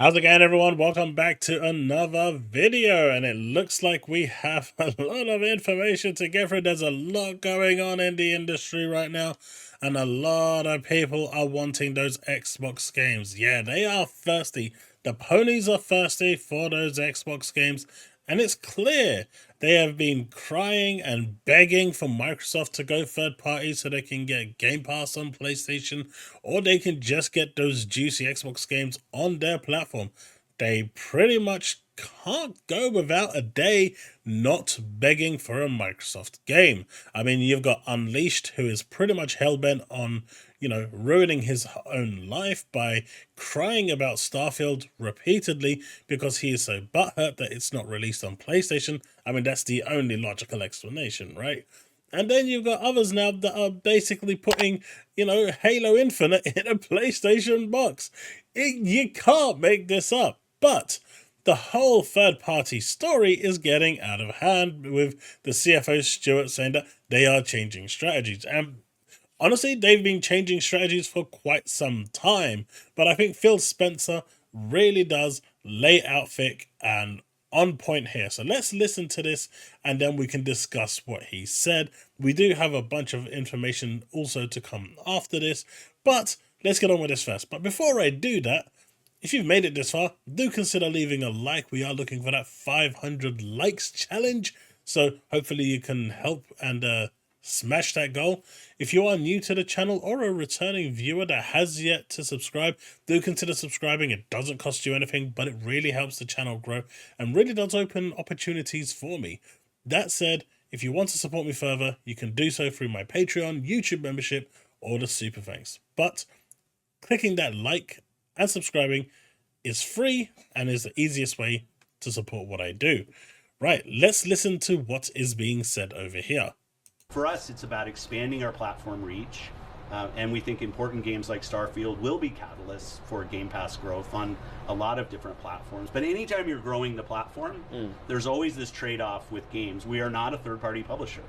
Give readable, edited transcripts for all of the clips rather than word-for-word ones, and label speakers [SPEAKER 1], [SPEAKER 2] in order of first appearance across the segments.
[SPEAKER 1] How's it going, everyone? Welcome back to another video, and it looks like we have a lot of information to get through. There's a lot going on in the industry right now, and a lot of people are wanting those Xbox games. Yeah, they are thirsty. The ponies are thirsty for those Xbox games, and it's clear they have been crying and begging for Microsoft to go third party so they can get Game Pass on PlayStation, or they can just get those juicy Xbox games on their platform. They pretty much can't go without a day not begging for a Microsoft game. I mean, you've got Unleashed, who is pretty much hellbent on, ruining his own life by crying about Starfield repeatedly because he is so butthurt that it's not released on PlayStation. I mean, that's the only logical explanation, right? And then you've got others now that are basically putting, Halo Infinite in a PlayStation box. You can't make this up. But the whole third-party story is getting out of hand, with the CFO Stuart saying that they are changing strategies. And honestly, they've been changing strategies for quite some time. But I think Phil Spencer really does lay out thick and on point here. So let's listen to this and then we can discuss what he said. We do have a bunch of information also to come after this, but let's get on with this first. But before I do that, if you've made it this far, do consider leaving a like. We are looking for that 500 likes challenge, so hopefully you can help and smash that goal. If you are new to the channel or a returning viewer that has yet to subscribe, do consider subscribing. It doesn't cost you anything, but it really helps the channel grow and really does open opportunities for me. That said, if you want to support me further, you can do so through my Patreon, YouTube membership, or the Super Thanks. But clicking that like and subscribing is free and is the easiest way to support what I do. Right, let's listen to what is being said over here.
[SPEAKER 2] For us, it's about expanding our platform reach, and we think important games like Starfield will be catalysts for Game Pass growth on a lot of different platforms. But anytime you're growing the platform, there's always this trade-off with games. We are not a third-party publisher,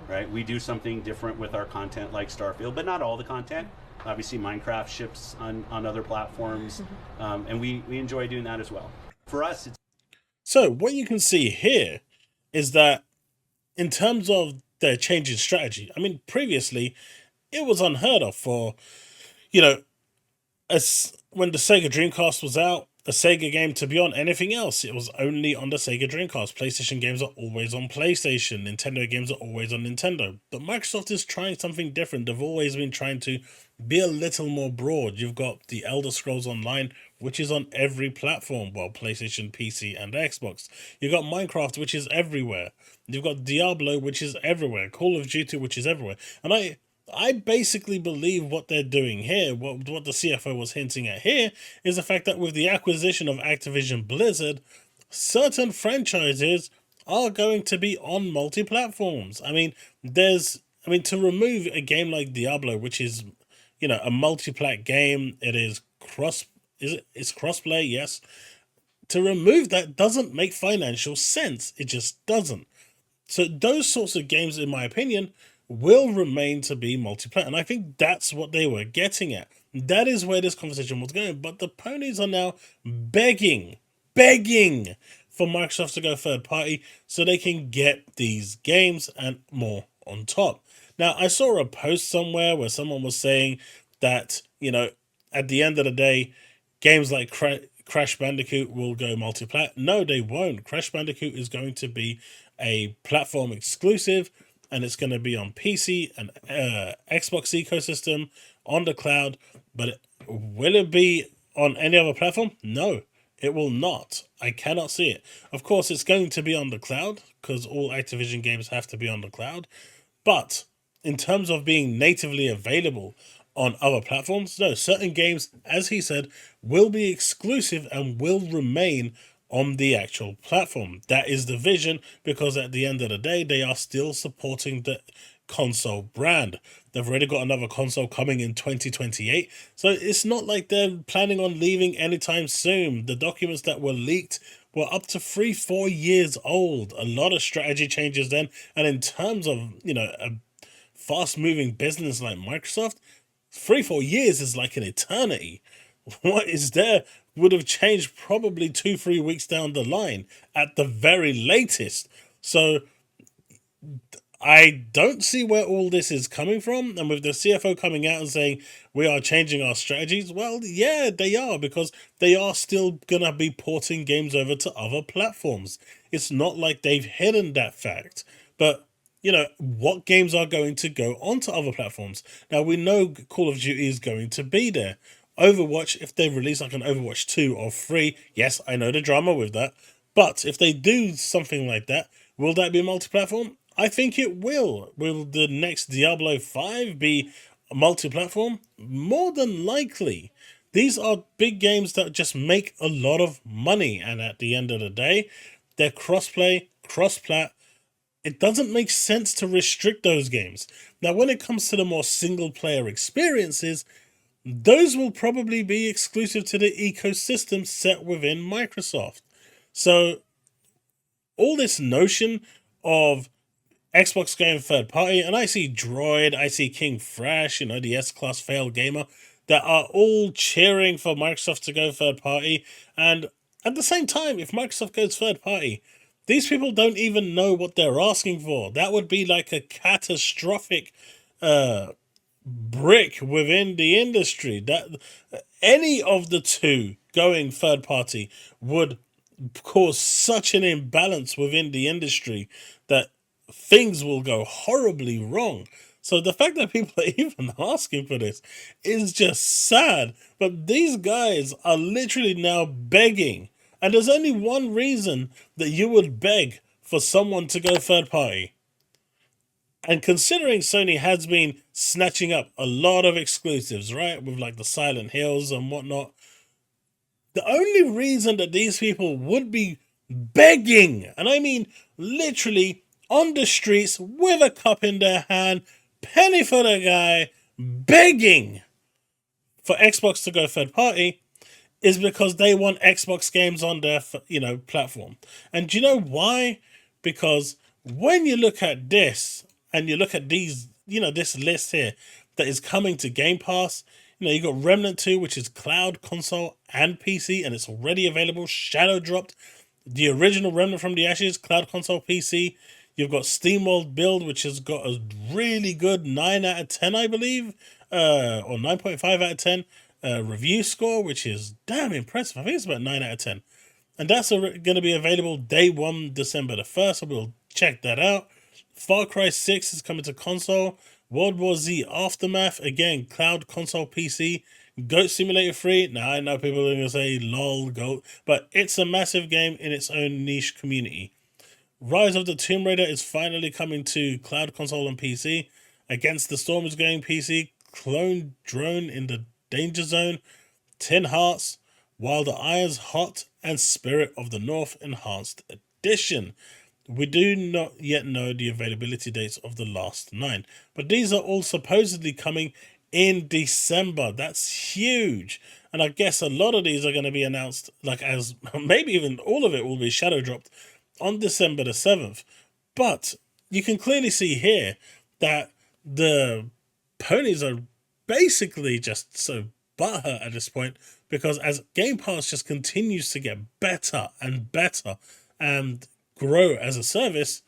[SPEAKER 2] right? We do something different with our content like Starfield, but not all the content. Obviously, Minecraft ships on other platforms, and we enjoy doing that as well. For us, it's...
[SPEAKER 1] So what you can see here is that in terms of their change in strategy, I mean, previously it was unheard of for, as when the Sega Dreamcast was out, a Sega game to be on anything else, it was only on the Sega Dreamcast. PlayStation games are always on PlayStation. Nintendo games are always on Nintendo. But Microsoft is trying something different. They've always been trying to be a little more broad. You've got the Elder Scrolls Online, which is on every platform, well, PlayStation, PC, and Xbox. You've got Minecraft, which is everywhere. You've got Diablo, which is everywhere. Call of Duty, which is everywhere. And I basically believe what they're doing here, what the CFO was hinting at here, is the fact that with the acquisition of Activision Blizzard, certain franchises are going to be on multi-platforms. I mean, to remove a game like Diablo, which is, a multi-plat game, it's crossplay, yes. To remove that doesn't make financial sense. It just doesn't. So those sorts of games, in my opinion, will remain to be multiplayer. And I think that's what they were getting at. That is where this conversation was going. But the ponies are now begging for Microsoft to go third party so they can get these games and more on top. Now, I saw a post somewhere where someone was saying that, at the end of the day, games like Crash Bandicoot will go multi-plat. No, they won't. Crash Bandicoot is going to be a platform exclusive, and it's going to be on PC and Xbox ecosystem on the cloud. But will it be on any other platform? No, it will not. I cannot see it. Of course, it's going to be on the cloud because all Activision games have to be on the cloud. But in terms of being natively available on other platforms, no, certain games, as he said, will be exclusive and will remain on the actual platform. That is the vision, because at the end of the day, they are still supporting the console brand. They've already got another console coming in 2028, so it's not like they're planning on leaving anytime soon. The documents that were leaked were up to 3-4 years old. A lot of strategy changes then, and in terms of, a fast-moving business like Microsoft, 3-4 years is like an eternity. what is there would have changed probably 2-3 weeks down the line at the very latest. So I don't see where all this is coming from. And with the CFO coming out and saying we are changing our strategies, well, yeah, they are, because they are still going to be porting games over to other platforms. It's not like they've hidden that fact. But, you know, what games are going to go onto other platforms? Now, we know Call of Duty is going to be there. Overwatch, if they release like an Overwatch 2 or 3, yes, I know the drama with that. But if they do something like that, will that be multi-platform? I think it will. Will the next Diablo 5 be multi-platform? More than likely. These are big games that just make a lot of money, and at the end of the day, they're cross-play, cross-plat. It doesn't make sense to restrict those games. Now, when it comes to the more single-player experiences, those will probably be exclusive to the ecosystem set within Microsoft. So, all this notion of Xbox going third party, and I see Droid, I see King Thrash, you know, the S-Class failed gamer, that are all cheering for Microsoft to go third party. And at the same time, if Microsoft goes third party, these people don't even know what they're asking for. That would be like a catastrophic brick within the industry. That any of the two going third party would cause such an imbalance within the industry that things will go horribly wrong. So the fact that people are even asking for this is just sad. But these guys are literally now begging. And there's only one reason that you would beg for someone to go third party. And considering Sony has been snatching up a lot of exclusives, right? With like the Silent Hills and whatnot. The only reason that these people would be begging, and I mean literally on the streets with a cup in their hand, penny for the guy, begging for Xbox to go third party, is because they want Xbox games on their, platform. And do you know why? Because when you look at this and you look at these, this list here that is coming to Game Pass, you got Remnant 2, which is cloud, console, and PC, and it's already available. Shadow dropped. The original Remnant from the Ashes, cloud, console, PC. You've got SteamWorld Build, which has got a really good 9 out of 10, I believe, or 9.5 out of 10 review score, which is damn impressive. I think it's about 9 out of 10. And that's going to be available day 1, December the 1st, so we'll check that out. Far Cry 6 is coming to console. World War Z Aftermath, again, cloud, console, PC. Goat Simulator 3, now I know people are going to say lol, goat, but it's a massive game in its own niche community. Rise of the Tomb Raider is finally coming to cloud, console, and PC. Against the Storm is going PC. Clone Drone in the Danger Zone. Tin Hearts, While the Iron's Hot, and Spirit of the North Enhanced Edition. We do not yet know the availability dates of the last 9, but these are all supposedly coming in December. That's huge. And I guess a lot of these are going to be announced, like as maybe even all of it will be shadow dropped on December the 7th. But you can clearly see here that the ponies are basically just so butthurt at this point, because as Game Pass just continues to get better and better and grow as a service,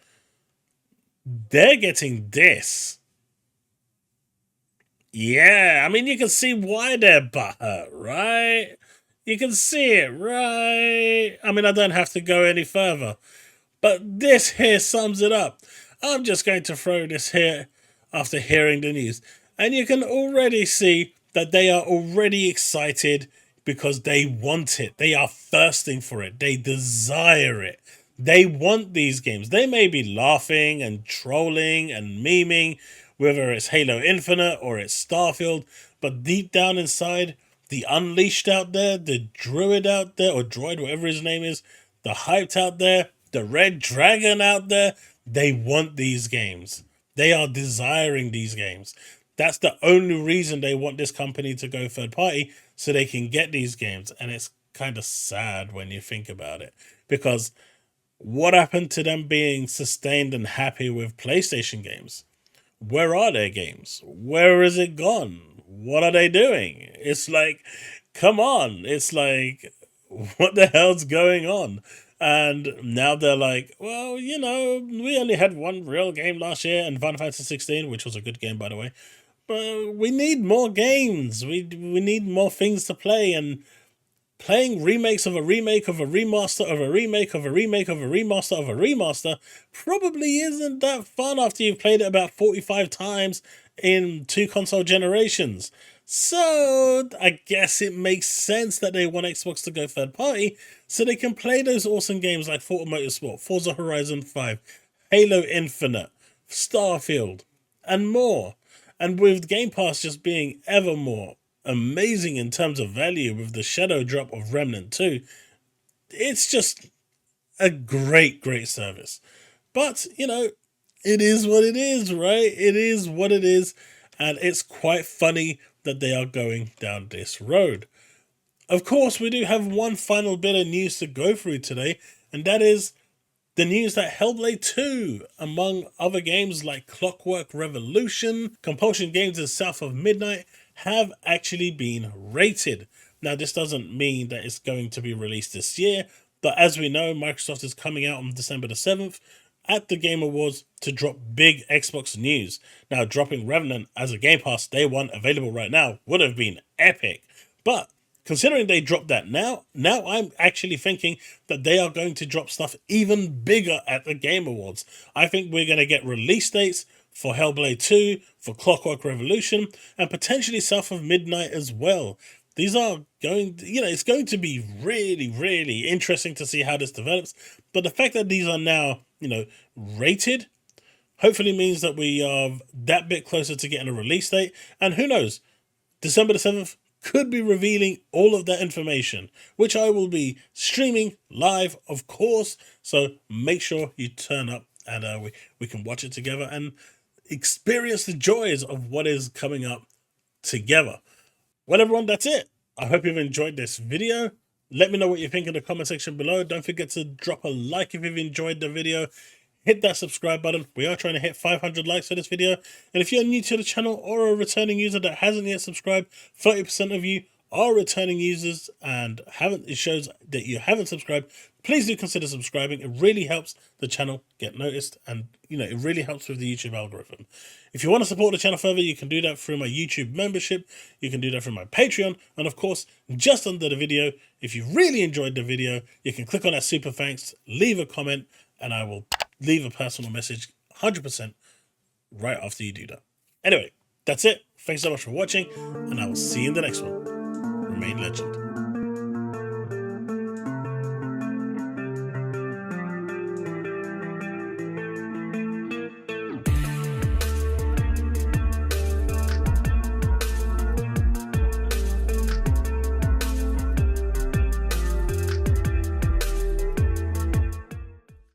[SPEAKER 1] they're getting this. Yeah, I mean, you can see why they're butthurt, right? You can see it, right? I mean, I don't have to go any further, but this here sums it up. I'm just going to throw this here after hearing the news, and you can already see that they are already excited because they want it. They are thirsting for it. They desire it. They want these games. They may be laughing and trolling and memeing, whether it's Halo Infinite or it's Starfield, but deep down inside, the Unleashed out there, the Druid out there, or Droid, whatever his name is, the Hyped out there, the Red Dragon out there, they want these games. They are desiring these games. That's the only reason they want this company to go third party, so they can get these games. And it's kind of sad when you think about it, because what happened to them being sustained and happy with PlayStation games? Where are their games? Where is it gone? What are they doing? It's like come on. It's like, what the hell's going on? And now they're like, well, you know, we only had one real game last year, and Final Fantasy 16, which was a good game, by the way. But we need more games. We need more things to play, and playing remakes of a remake of a remaster of a remake of a remake of a remaster of a remaster probably isn't that fun after you've played it about 45 times in 2 console generations. So I guess it makes sense that they want Xbox to go third party so they can play those awesome games like Forza Motorsport, Forza Horizon 5, Halo Infinite, Starfield, and more. And with Game Pass just being ever more amazing in terms of value with the shadow drop of Remnant 2, it's just a great, great service. But, you know, it is what it is, right? It is what it is. And it's quite funny that they are going down this road. Of course, we do have one final bit of news to go through today, and that is the news that Hellblade 2, among other games like Clockwork Revolution, Compulsion Games, and South of Midnight, have actually been rated. Now, this doesn't mean that it's going to be released this year, but as we know, Microsoft is coming out on December the 7th at the Game Awards to drop big Xbox news. Now, dropping Revenant as a Game Pass Day 1 available right now would have been epic. But considering they dropped that now I'm actually thinking that they are going to drop stuff even bigger at the Game Awards. I think we're going to get release dates for Hellblade 2, for Clockwork Revolution, and potentially South of Midnight as well. These are going, it's going to be really, really interesting to see how this develops. But the fact that these are now, rated, hopefully means that we are that bit closer to getting a release date. And who knows, December the 7th could be revealing all of that information, which I will be streaming live, of course. So make sure you turn up and we can watch it together and experience the joys of what is coming up together. Well, everyone, that's it. I hope you've enjoyed this video. Let me know what you think in the comment section below. Don't forget to drop a like if you've enjoyed the video. Hit that subscribe button. We are trying to hit 500 likes for this video. And if you're new to the channel or a returning user that hasn't yet subscribed, 30% of you are returning users and it shows that you haven't subscribed. Please do consider subscribing. It really helps the channel get noticed, and it really helps with the YouTube algorithm. If you want to support the channel further, you can do that through my YouTube membership. You can do that through my Patreon, and of course, just under the video, if you really enjoyed the video, you can click on that super thanks, leave a comment, and I will leave a personal message 100% right after you do that. Anyway, that's it. Thanks so much for watching, and I will see you in the next one. Remain legend.